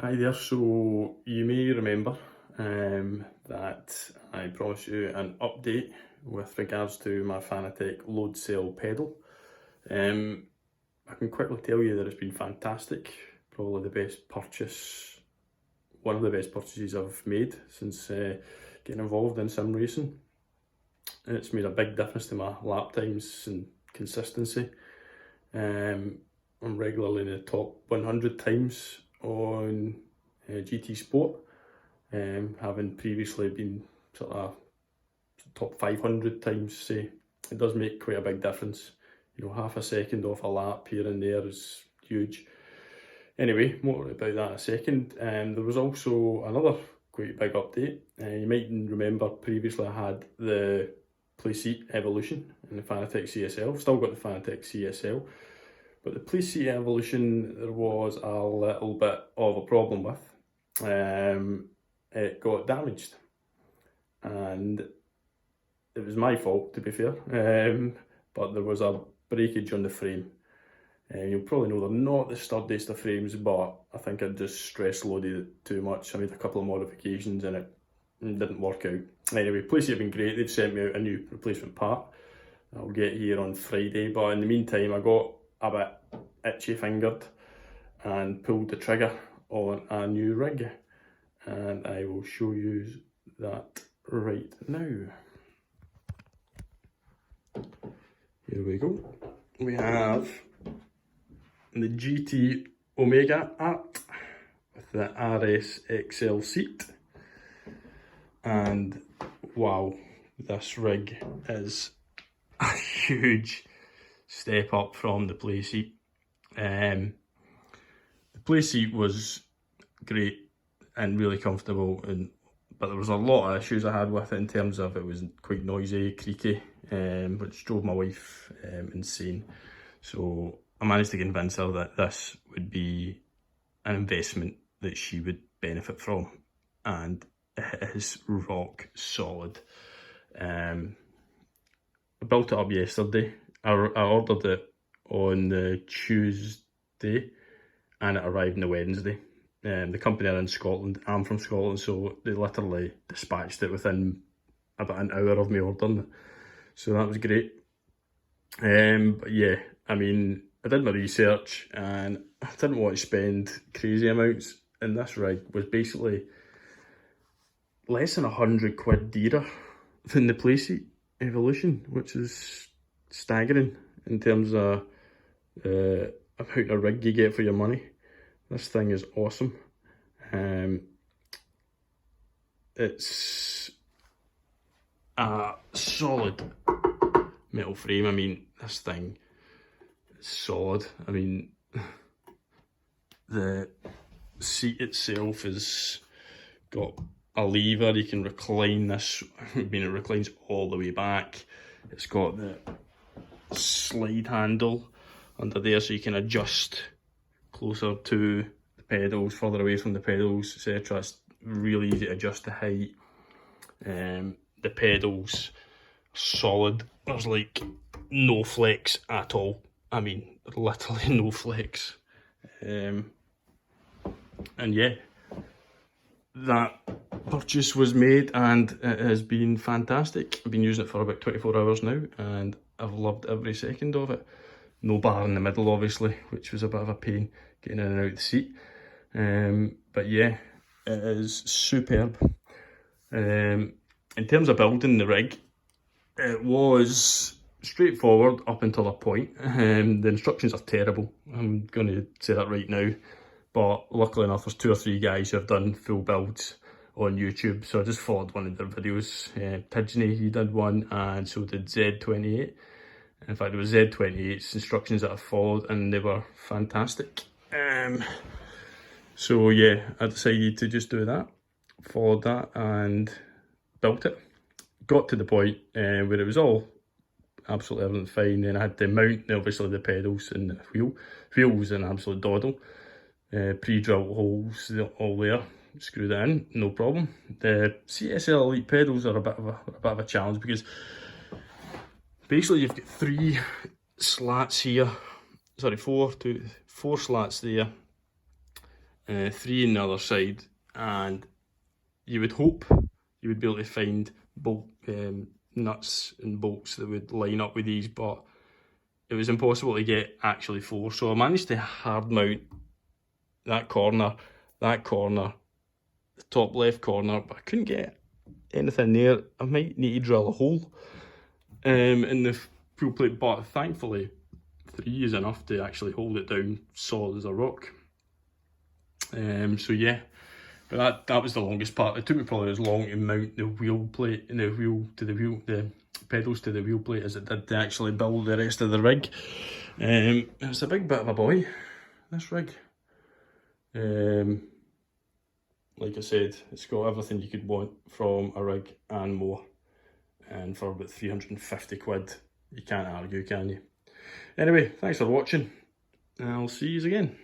Hi there, so you may remember that I promised you an update with regards to my FANATEC load cell pedal. I can quickly tell you that it's been fantastic, probably the best purchase, one of the best purchases I've made since getting involved in sim racing. It's made a big difference to my lap times and consistency. I'm regularly in the top 100 times on GT Sport, having previously been sort of top 500 times. Say, it does make quite a big difference. You know, half a second off a lap here and there is huge. Anyway, more about that in a second. There was also another quite big update. You might remember previously I had the Playseat Evolution and the FANATEC CSL. Still got the FANATEC CSL. But the Playseat Evolution, there was a little bit of a problem with. It got damaged, and it was my fault, to be fair, but there was a breakage on the frame. You'll probably know they're not the sturdiest of frames, but I think I just stress loaded it too much. I made a couple of modifications and it didn't work out. Anyway, Playseat have been great. They've sent me out a new replacement part. I'll get here on Friday, but in the meantime I got a bit itchy fingered and pulled the trigger on a new rig, and I will show you that right now. Here we go. We have the GT Omega Art with the RS XL seat, and wow, this rig is a huge step up from the Playseat. The Playseat was great and really comfortable, but there was a lot of issues I had with it in terms of it was quite noisy, creaky, which drove my wife insane. So I managed to convince her that this would be an investment that she would benefit from, and it is rock solid. I built it up yesterday. I ordered it on the Tuesday and it arrived on the Wednesday. The company are in Scotland. I'm from Scotland, so they literally dispatched it within about an hour of me ordering it. So that was great. But yeah, I mean, I did my research and I didn't want to spend crazy amounts, and this rig was basically less than £100 dearer than the Playseat Evolution, which is staggering in terms of amount of rig you get for your money. This thing is awesome. It's a solid metal frame. I mean, this thing is solid. I mean, the seat itself has got a lever. You can recline this. I mean, it reclines all the way back. It's got the slide handle under there, so you can adjust closer to the pedals, further away from the pedals, etc. It's really easy to adjust the height. The pedals are solid. There's like no flex at all. I mean, literally no flex. And yeah, that purchase was made and it has been fantastic. I've been using it for about 24 hours now and I've loved every second of it. No bar in the middle, obviously, which was a bit of a pain getting in and out of the seat. But yeah, it is superb. In terms of building the rig, it was straightforward up until a point. The instructions are terrible. I'm going to say that right now. But luckily enough, there's 2 or 3 guys who have done full builds on YouTube. So I just followed one of their videos. Tidgeney, he did one, and so did Z28. In fact, it was Z28's instructions that I followed, and they were fantastic. So yeah, I decided to just do that, followed that, and built it. Got to the point where it was all absolutely everything fine. Then I had to mount, obviously, the pedals and the wheel was an absolute doddle. Pre-drilled holes all there, screwed it in, no problem. The CSL Elite pedals are a bit of a challenge because basically you've got 3 slats here, sorry, 4 slats there, 3 on the other side, and you would hope you would be able to find bolt nuts and bolts that would line up with these, but it was impossible to get actually 4. So I managed to hard mount that corner, the top left corner, but I couldn't get anything there. I might need to drill a hole in the fuel plate, but thankfully 3 is enough to actually hold it down solid as a rock. So yeah, but that was the longest part. It took me probably as long to mount the wheel plate and the pedals to the wheel plate as it did to actually build the rest of the rig. It's a big bit of a boy, this rig. Like I said, it's got everything you could want from a rig and more, and for about 350 quid, you can't argue, can you? Anyway, thanks for watching, and I'll see you again.